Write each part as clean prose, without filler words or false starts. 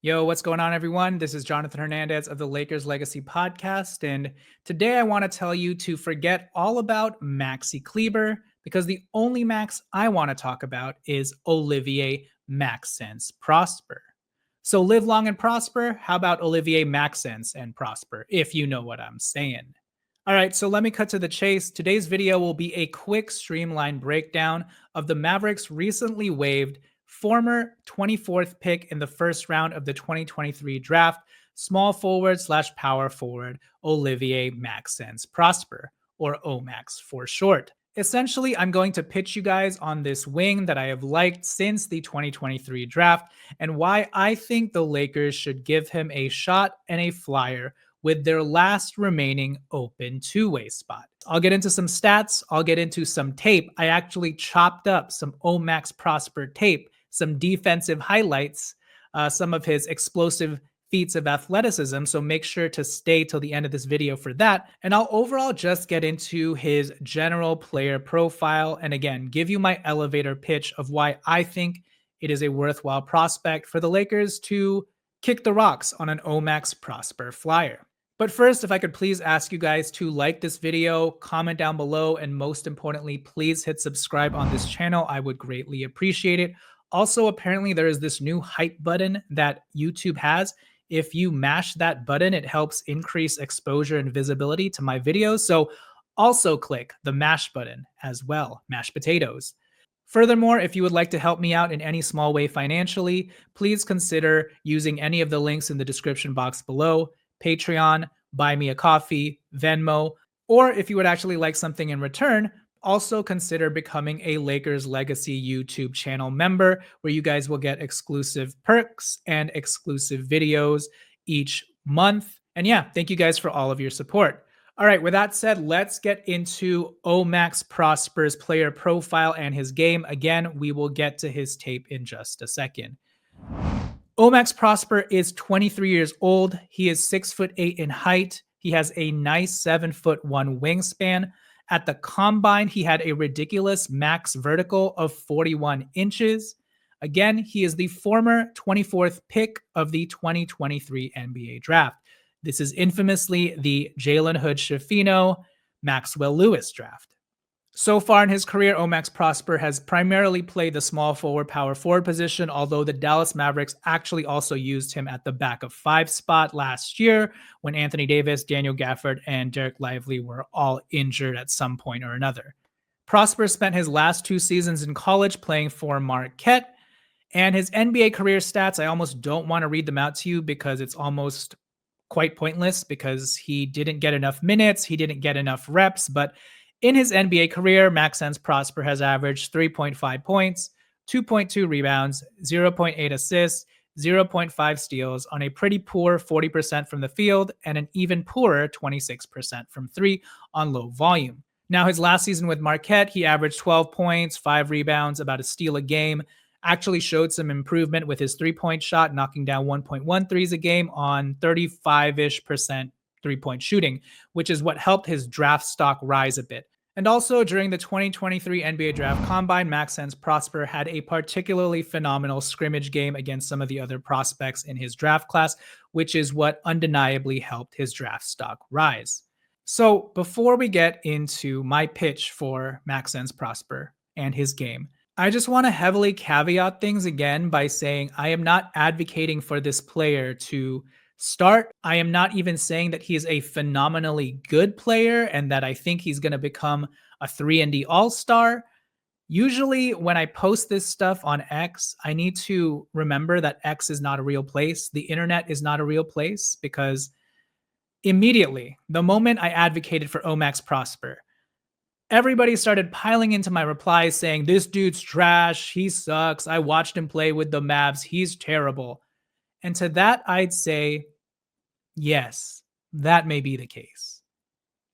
Yo, what's going on, everyone? This is Jonathan Hernandez of the Lakers Legacy Podcast. And today I want to tell you to forget all about Maxi Kleber because the only Max I want to talk about is Olivier-Maxence Prosper. So live long and prosper. How about Olivier-Maxence and Prosper, if you know what I'm saying? All right, so let me cut to the chase. Today's video will be a quick, streamlined breakdown of the Mavericks recently waived former 24th pick in the first round of the 2023 draft, small forward slash power forward Olivier-Maxence Prosper, or Omax for short. Essentially, I'm going to pitch you guys on this wing that I have liked since the 2023 draft and why I think the Lakers should give him a shot and a flyer with their last remaining open two-way spot. I'll get into some stats. I'll get into some tape. I actually chopped up some Omax Prosper tape, some defensive highlights, some of his explosive feats of athleticism. So make sure to stay till the end of this video for that. And I'll overall just get into his general player profile. And again, give you my elevator pitch of why I think it is a worthwhile prospect for the Lakers to kick the rocks on an Omax Prosper flyer. But first, if I could please ask you guys to like this video, comment down below, and most importantly, please hit subscribe on this channel. I would greatly appreciate it. Also, apparently there is this new hype button that YouTube has. If you mash that button, it helps increase exposure and visibility to my videos. So also click the mash button as well, mashed potatoes. Furthermore, if you would like to help me out in any small way financially, please consider using any of the links in the description box below: Patreon, Buy Me a Coffee, Venmo, or if you would actually like something in return, also consider becoming a Lakers Legacy YouTube channel member, where you guys will get exclusive perks and exclusive videos each month. And yeah, thank you guys for all of your support. All right, with that said, let's get into Omax Prosper's player profile and his game. Again, we will get to his tape in just a second. Omax Prosper is 23 years old. He is 6'8" in height. He has a nice 7'1" wingspan. At the combine, he had a ridiculous max vertical of 41 inches. Again, he is the former 24th pick of the 2023 NBA draft. This is infamously the Jalen Hood-Schifino, Maxwell Lewis draft. So far in his career, Omax Prosper has primarily played the small forward, power forward position, although the Dallas Mavericks actually also used him at the backup five spot last year when Anthony Davis, Daniel Gafford, and Derek Lively were all injured at some point or another. Prosper spent his last 2 seasons in college playing for Marquette, and his NBA career stats, I almost don't want to read them out to you because it's almost quite pointless because he didn't get enough minutes, he didn't get enough reps, but in his NBA career, Maxence Prosper has averaged 3.5 points, 2.2 rebounds, 0.8 assists, 0.5 steals on a pretty poor 40% from the field and an even poorer 26% from 3 on low volume. Now, his last season with Marquette, he averaged 12 points, 5 rebounds, about a steal a game, actually showed some improvement with his three-point shot, knocking down 1.1 threes a game on 35-ish% three-point shooting, which is what helped his draft stock rise a bit. And also during the 2023 NBA Draft Combine, Maxence Prosper had a particularly phenomenal scrimmage game against some of the other prospects in his draft class, which is what undeniably helped his draft stock rise. So before we get into my pitch for Maxence Prosper and his game, I just want to heavily caveat things again by saying I am not advocating for this player to start. I am not even saying that he is a phenomenally good player and that I think he's going to become a 3-and-D all-star. Usually when I post this stuff on X, I need to remember that X is not a real place. The internet is not a real place, because immediately, the moment I advocated for Omax Prosper, everybody started piling into my replies saying, this dude's trash, he sucks, I watched him play with the Mavs, he's terrible. And to that, I'd say, yes, that may be the case.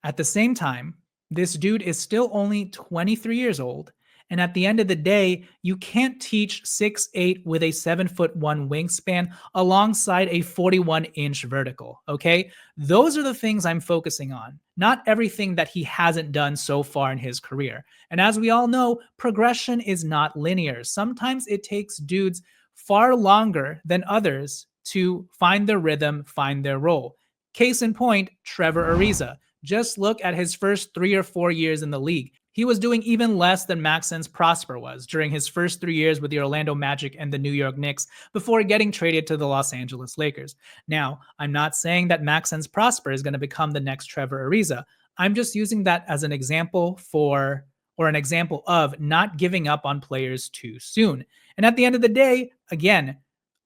At the same time, this dude is still only 23 years old, and at the end of the day, you can't teach 6'8" with a 7'1" wingspan alongside a 41-inch vertical, okay? Those are the things I'm focusing on, not everything that he hasn't done so far in his career. And as we all know, progression is not linear. Sometimes it takes dudes far longer than others to find their rhythm, find their role. Case in point, Trevor Ariza. Just look at his first 3 or 4 years in the league. He was doing even less than Maxence Prosper was during his first 3 years with the Orlando Magic and the New York Knicks before getting traded to the Los Angeles Lakers. Now, I'm not saying that Maxence Prosper is going to become the next Trevor Ariza. I'm just using that as an example or an example of not giving up on players too soon. And at the end of the day, again,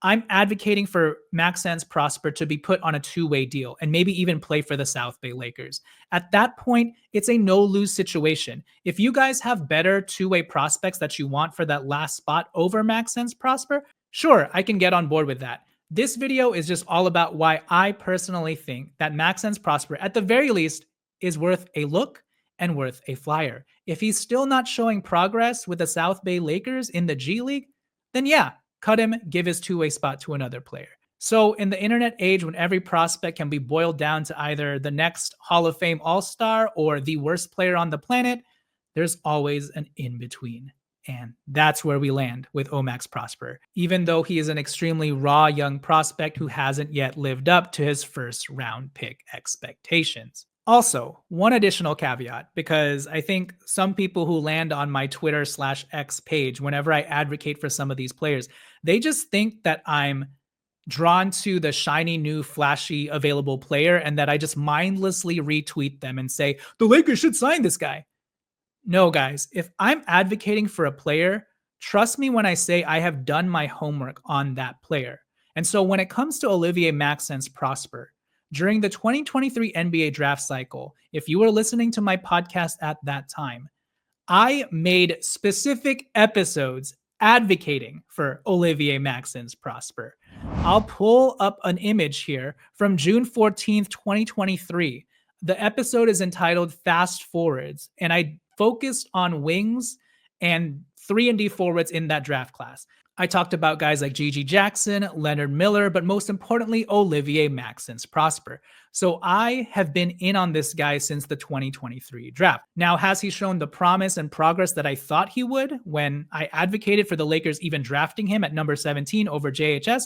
I'm advocating for Maxence Prosper to be put on a two-way deal and maybe even play for the South Bay Lakers. At that point, it's a no-lose situation. If you guys have better two-way prospects that you want for that last spot over Maxence Prosper, sure, I can get on board with that. This video is just all about why I personally think that Maxence Prosper, at the very least, is worth a look and worth a flyer. If he's still not showing progress with the South Bay Lakers in the G League, then yeah, cut him, give his two-way spot to another player. So in the internet age, when every prospect can be boiled down to either the next Hall of Fame All-Star or the worst player on the planet, there's always an in-between. And that's where we land with Omax Prosper, even though he is an extremely raw young prospect who hasn't yet lived up to his first round pick expectations. Also, one additional caveat, because I think some people who land on my Twitter/X page whenever I advocate for some of these players, they just think that I'm drawn to the shiny, new, flashy, available player and that I just mindlessly retweet them and say, the Lakers should sign this guy. No, guys, if I'm advocating for a player, trust me when I say I have done my homework on that player. And so when it comes to Olivier-Maxence Prosper, during the 2023 NBA draft cycle, if you were listening to my podcast at that time, I made specific episodes advocating for Olivier-Maxence Prosper. I'll pull up an image here from June 14th, 2023. The episode is entitled Fast Forwards, and I focused on wings and 3-and-D forwards in that draft class. I talked about guys like Gigi Jackson, Leonard Miller, but most importantly, Olivier-Maxence Prosper. So I have been in on this guy since the 2023 draft. Now, has he shown the promise and progress that I thought he would when I advocated for the Lakers even drafting him at number 17 over JHS?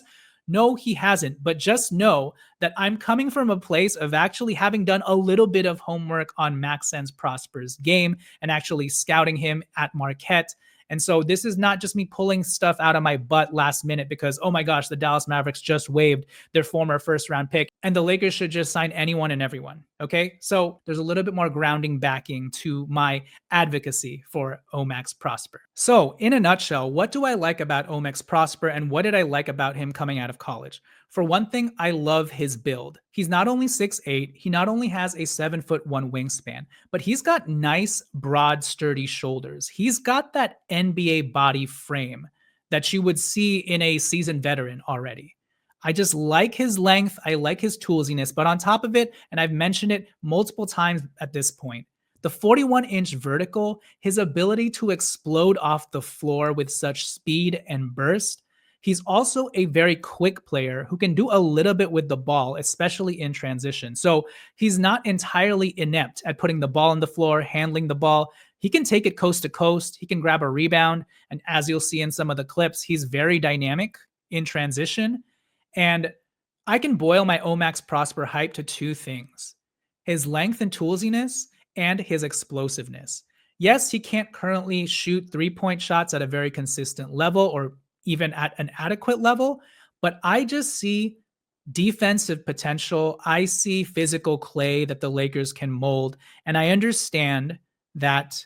No, he hasn't. But just know that I'm coming from a place of actually having done a little bit of homework on Maxence Prosper's game and actually scouting him at Marquette. And so this is not just me pulling stuff out of my butt last minute because, oh my gosh, the Dallas Mavericks just waived their former first round pick and the Lakers should just sign anyone and everyone. Okay. So there's a little bit more grounding backing to my advocacy for Omax Prosper. So in a nutshell, what do I like about Omax Prosper and what did I like about him coming out of college? For one thing, I love his build. He's not only 6'8", he not only has a 7'1" wingspan, but he's got nice, broad, sturdy shoulders. He's got that NBA body frame that you would see in a seasoned veteran already. I just like his length, I like his toolsiness, but on top of it, and I've mentioned it multiple times at this point, the 41-inch vertical, his ability to explode off the floor with such speed and burst. He's also a very quick player who can do a little bit with the ball, especially in transition. So he's not entirely inept at putting the ball on the floor, handling the ball. He can take it coast to coast. He can grab a rebound. And as you'll see in some of the clips, he's very dynamic in transition. And I can boil my Omax Prosper hype to two things: his length and toolsiness and his explosiveness. Yes, he can't currently shoot three-point shots at a very consistent level or even at an adequate level, but I just see defensive potential. I see physical clay that the Lakers can mold. And I understand that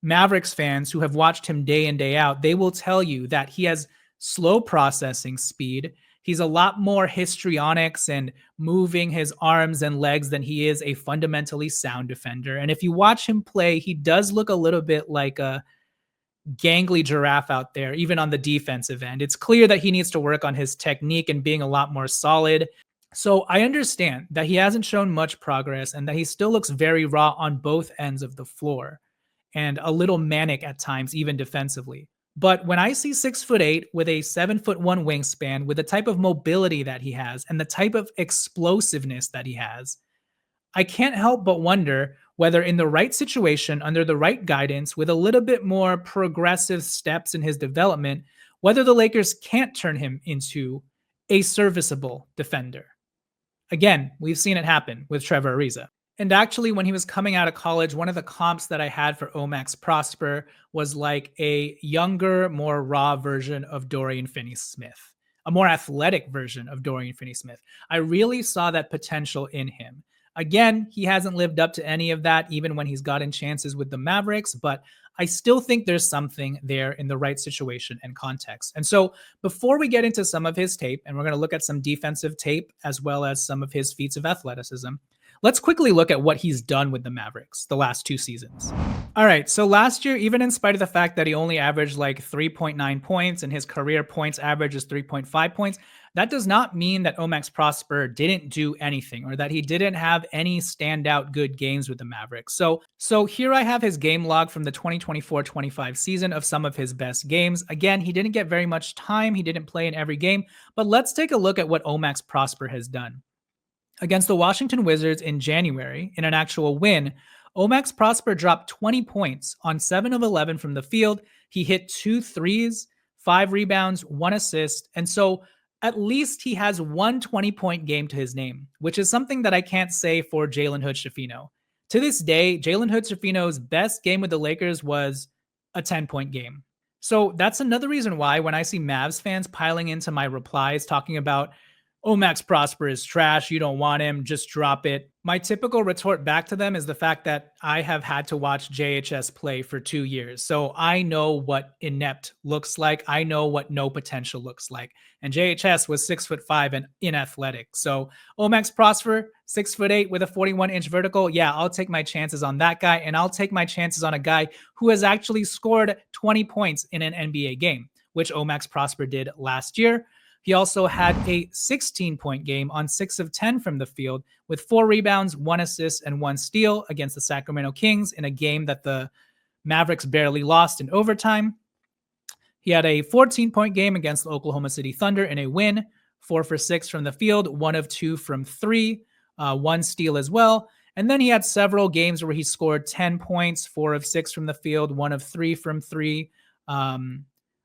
Mavericks fans who have watched him day in, day out, they will tell you that he has slow processing speed. He's a lot more histrionics and moving his arms and legs than he is a fundamentally sound defender. And if you watch him play, he does look a little bit like a gangly giraffe out there, even on the defensive end. It's clear that he needs to work on his technique and being a lot more solid. So I understand that he hasn't shown much progress and that he still looks very raw on both ends of the floor and a little manic at times, even defensively. But when I see 6'8" with a 7'1" wingspan, with the type of mobility that he has and the type of explosiveness that he has, I can't help but wonder whether in the right situation, under the right guidance, with a little bit more progressive steps in his development, whether the Lakers can't turn him into a serviceable defender. Again, we've seen it happen with Trevor Ariza. And actually, when he was coming out of college, one of the comps that I had for Omax Prosper was like a younger, more raw version of Dorian Finney-Smith, a more athletic version of Dorian Finney-Smith. I really saw that potential in him. Again, he hasn't lived up to any of that, even when he's gotten chances with the Mavericks, but I still think there's something there in the right situation and context. And so before we get into some of his tape, and we're going to look at some defensive tape as well as some of his feats of athleticism, let's quickly look at what he's done with the Mavericks the last 2 seasons. All right, so last year, even in spite of the fact that he only averaged like 3.9 points and his career points average is 3.5 points, that does not mean that Omax Prosper didn't do anything or that he didn't have any standout good games with the Mavericks. So here I have his game log from the 2024-25 season of some of his best games. Again, he didn't get very much time. He didn't play in every game, but let's take a look at what Omax Prosper has done. Against the Washington Wizards in January, in an actual win, Omax Prosper dropped 20 points on 7 of 11 from the field. He hit 2 threes, 5 rebounds, 1 assist. And so at least he has one 20-point game to his name, which is something that I can't say for Jalen Hood-Schifino. To this day, Jalen Hood-Schifino's best game with the Lakers was a 10-point game. So that's another reason why when I see Mavs fans piling into my replies talking about Omax Prosper is trash, you don't want him, just drop it, my typical retort back to them is the fact that I have had to watch JHS play for 2 years. So I know what inept looks like. I know what no potential looks like. And JHS was 6'5" and inathletic. So Omax Prosper, 6'8" with a 41-inch vertical. Yeah, I'll take my chances on that guy. And I'll take my chances on a guy who has actually scored 20 points in an NBA game, which Omax Prosper did last year. He also had a 16-point game on 6 of 10 from the field with 4 rebounds, 1 assist, and 1 steal against the Sacramento Kings in a game that the Mavericks barely lost in overtime. He had a 14-point game against the Oklahoma City Thunder in a win, 4 for 6 from the field, 1 of 2 from 3, 1 steal as well. And then he had several games where he scored 10 points, 4 of 6 from the field, 1 of 3 from 3,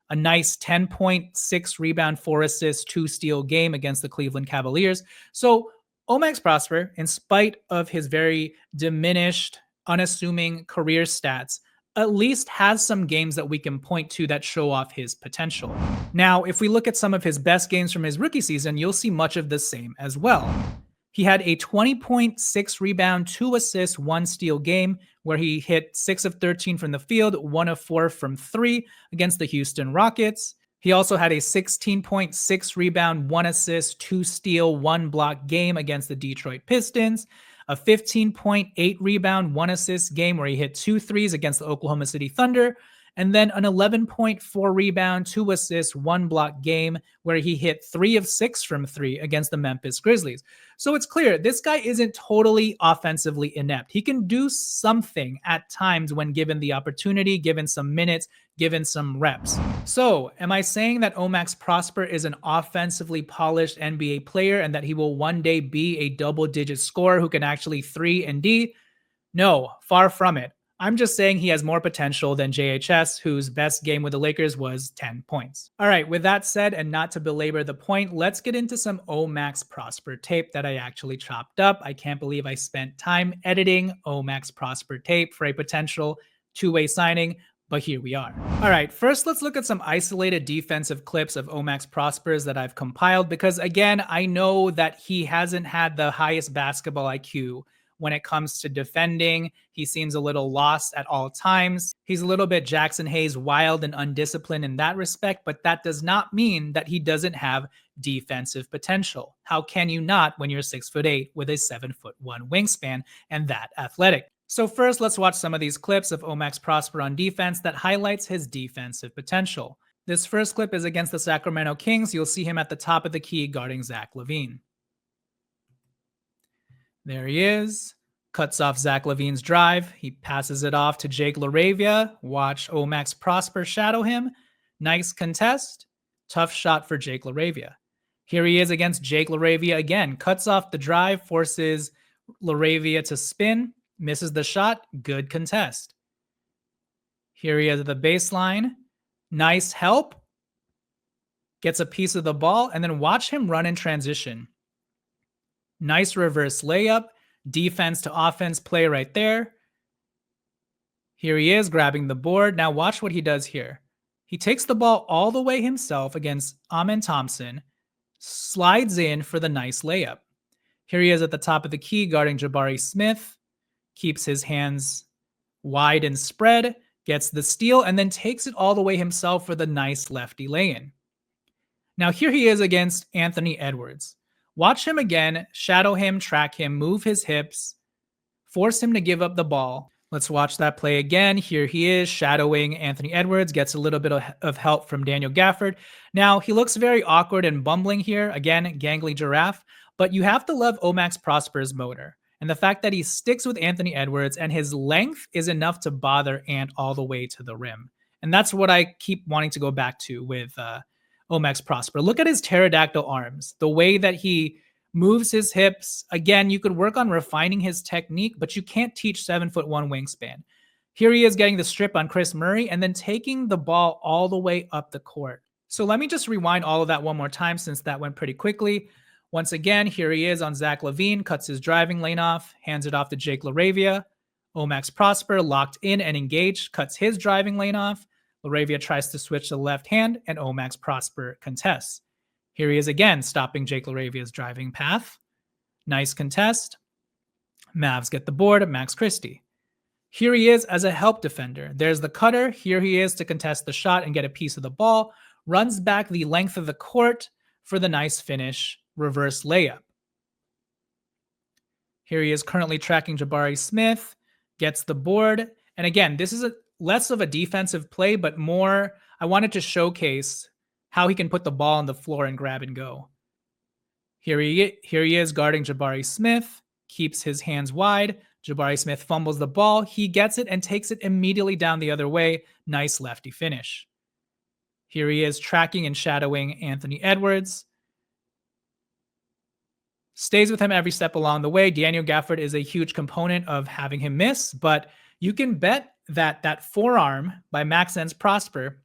a nice 10.6 rebound, 4 assists, 2 steal game against the Cleveland Cavaliers. So Omax Prosper, in spite of his very diminished, unassuming career stats, at least has some games that we can point to that show off his potential. Now, if we look at some of his best games from his rookie season, you'll see much of the same as well. He had a 20.6 rebound, 2 assists, 1 steal game where he hit 6 of 13 from the field, 1 of 4 from 3 against the Houston Rockets. He also had a 16.6 rebound, 1 assist, 2 steal, 1 block game against the Detroit Pistons. A 15.8 rebound, 1 assist game where he hit 2 threes against the Oklahoma City Thunder. And then an 11.4 rebound, 2 assists, 1 block game where he hit 3 of 6 from 3 against the Memphis Grizzlies. So it's clear this guy isn't totally offensively inept. He can do something at times when given the opportunity, given some minutes, given some reps. So am I saying that Omax Prosper is an offensively polished NBA player and that he will one day be a double-digit scorer who can actually 3 and D? No, far from it. I'm just saying he has more potential than JHS, whose best game with the Lakers was 10 points. All right, with that said, and not to belabor the point, let's get into some Omax Prosper tape that I actually chopped up. I can't believe I spent time editing Omax Prosper tape for a potential two-way signing, but here we are. All right, first let's look at some isolated defensive clips of Omax Prosper's that I've compiled because, again, I know that he hasn't had the highest basketball IQ when it comes to defending. He seems a little lost at all times. He's a little bit Jackson Hayes wild and undisciplined in that respect, but that does not mean that he doesn't have defensive potential. How can you not when you're 6'8" with a 7'1" wingspan and that athletic? So first, let's watch some of these clips of Omax Prosper on defense that highlights his defensive potential. This first clip is against the Sacramento Kings. You'll see him at the top of the key guarding Zach LaVine. There he is. Cuts off Zach LaVine's drive. He passes it off to Jake LaRavia. Watch Omax Prosper shadow him. Nice contest. Tough shot for Jake LaRavia. Here he is against Jake LaRavia again. Cuts off the drive, forces LaRavia to spin. Misses the shot. Good contest. Here he is at the baseline. Nice help. gets a piece of the ball, and then watch him run in transition. Nice reverse layup, defense to offense play right there. Here he is grabbing the board. Now watch what he does here. He takes the ball all the way himself against Amen Thompson, slides in for the nice layup. Here he is at the top of the key guarding Jabari Smith, keeps his hands wide and spread, gets the steal, and then takes it all the way himself for the nice lefty lay-in. Now here he is against Anthony Edwards. Watch him again, shadow him, track him, move his hips, force him to give up the ball. Let's watch that play again. Here he is shadowing Anthony Edwards, gets a little bit of help from Daniel Gafford. Now he looks very awkward and bumbling here. Again, gangly giraffe, but you have to love Omax Prosper's motor. And the fact that he sticks with Anthony Edwards and his length is enough to bother Ant all the way to the rim. And that's what I keep wanting to go back to with Omax Prosper. Look at his pterodactyl arms, the way that he moves his hips. Again, you could work on refining his technique, but you can't teach 7'1" wingspan. Here he is getting the strip on Chris Murray and then taking the ball all the way up the court. So let me just rewind all of that one more time since that went pretty quickly. Once again, here he is on Zach LaVine, cuts his driving lane off, hands it off to Jake LaRavia. Omax Prosper locked in and engaged, cuts his driving lane off. LaRavia tries to switch to the left hand, and Omax Prosper contests. Here he is again, stopping Jake LaRavia's driving path. Nice contest. Mavs get the board, Max Christie. Here he is as a help defender. There's the cutter. Here he is to contest the shot and get a piece of the ball. Runs back the length of the court for the nice finish, reverse layup. Here he is currently tracking Jabari Smith, gets the board. And again, this is less of a defensive play, but more, I wanted to showcase how he can put the ball on the floor and grab and go. Here he is guarding Jabari Smith, keeps his hands wide. Jabari Smith fumbles the ball. He gets it and takes it immediately down the other way. Nice lefty finish. Here he is tracking and shadowing Anthony Edwards. Stays with him every step along the way. Daniel Gafford is a huge component of having him miss, but you can bet that that forearm by Maxence Prosper,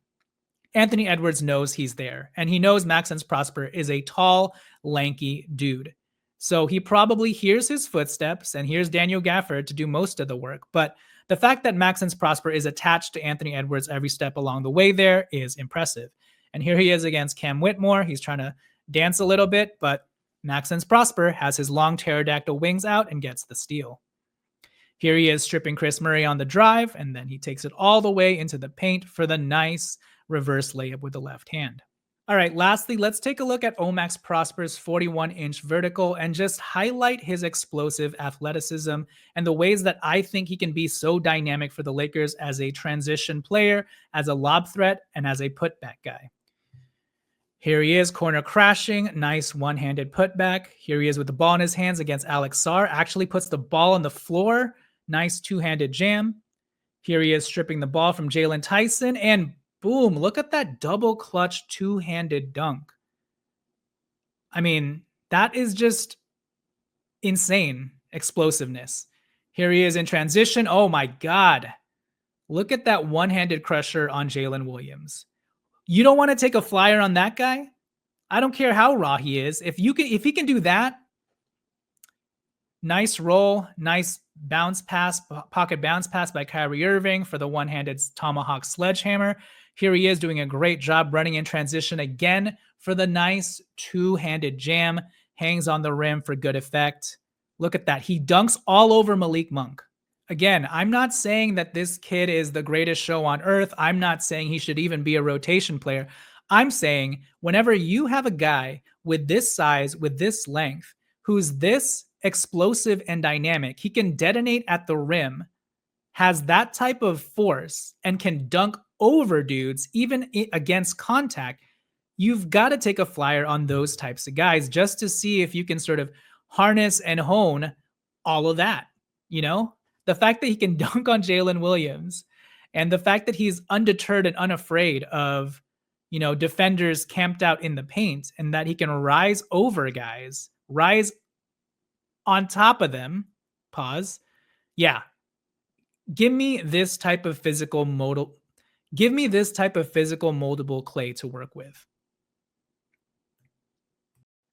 Anthony Edwards knows he's there, and he knows Maxence Prosper is a tall, lanky dude. So he probably hears his footsteps and hears Daniel Gafford to do most of the work. But the fact that Maxence Prosper is attached to Anthony Edwards every step along the way there is impressive. And here he is against Cam Whitmore. He's trying to dance a little bit, but Maxence Prosper has his long pterodactyl wings out and gets the steal. Here he is stripping Chris Murray on the drive, and then he takes it all the way into the paint for the nice reverse layup with the left hand. All right, lastly, let's take a look at Omax Prosper's 41-inch vertical and just highlight his explosive athleticism and the ways that I think he can be so dynamic for the Lakers as a transition player, as a lob threat, and as a putback guy. Here he is, corner crashing, nice one-handed putback. Here he is with the ball in his hands against Alex Sarr, actually puts the ball on the floor, nice two-handed jam. Here he is stripping the ball from Jalen Tyson, and boom, look at that double clutch two-handed dunk. I mean, that is just insane explosiveness. Here he is in transition. Oh my God. Look at that one-handed crusher on Jalen Williams. You don't want to take a flyer on that guy? I don't care how raw he is. If he can do that, nice roll, nice bounce pass, pocket bounce pass by Kyrie Irving for the one-handed tomahawk sledgehammer. Here he is doing a great job running in transition again for the nice two-handed jam. Hangs on the rim for good effect. Look at that. He dunks all over Malik Monk. Again, I'm not saying that this kid is the greatest show on earth. I'm not saying he should even be a rotation player. I'm saying whenever you have a guy with this size, with this length, who's this explosive and dynamic, he can detonate at the rim, has that type of force, and can dunk over dudes, even against contact, you've got to take a flyer on those types of guys just to see if you can sort of harness and hone all of that. You know, the fact that he can dunk on Jalen Williams and the fact that he's undeterred and unafraid of, you know, defenders camped out in the paint, and that he can rise over guys, rise on top of them. Pause. Yeah. Give me this type of physical moldable clay to work with.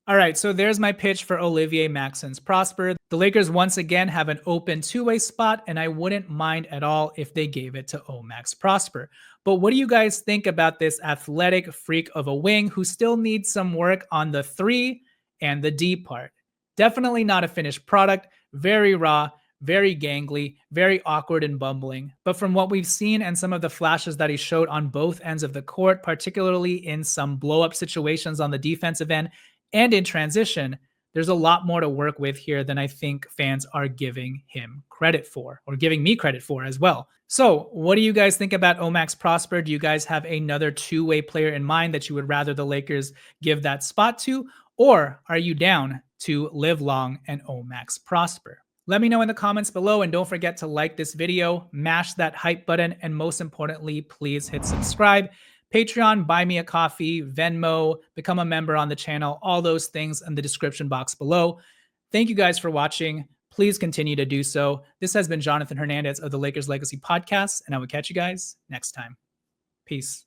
All right, so there's my pitch for Olivier-Maxence Prosper. The Lakers once again have an open two-way spot, and I wouldn't mind at all if they gave it to Omax Prosper. But what do you guys think about this athletic freak of a wing who still needs some work on the 3 and the D part? Definitely not a finished product, very raw, very gangly, very awkward and bumbling. But from what we've seen and some of the flashes that he showed on both ends of the court, particularly in some blow-up situations on the defensive end, and in transition, there's a lot more to work with here than I think fans are giving him credit for, or giving me credit for as well. So what do you guys think about Omax Prosper? Do you guys have another two-way player in mind that you would rather the Lakers give that spot to? Or are you down to live long and Omax Prosper? Let me know in the comments below, and don't forget to like this video, mash that hype button, and most importantly, please hit subscribe. Patreon, buy me a coffee, Venmo, become a member on the channel, all those things in the description box below. Thank you guys for watching. Please continue to do so. This has been Jonathan Hernandez of the Lakers Legacy Podcast, and I will catch you guys next time. Peace.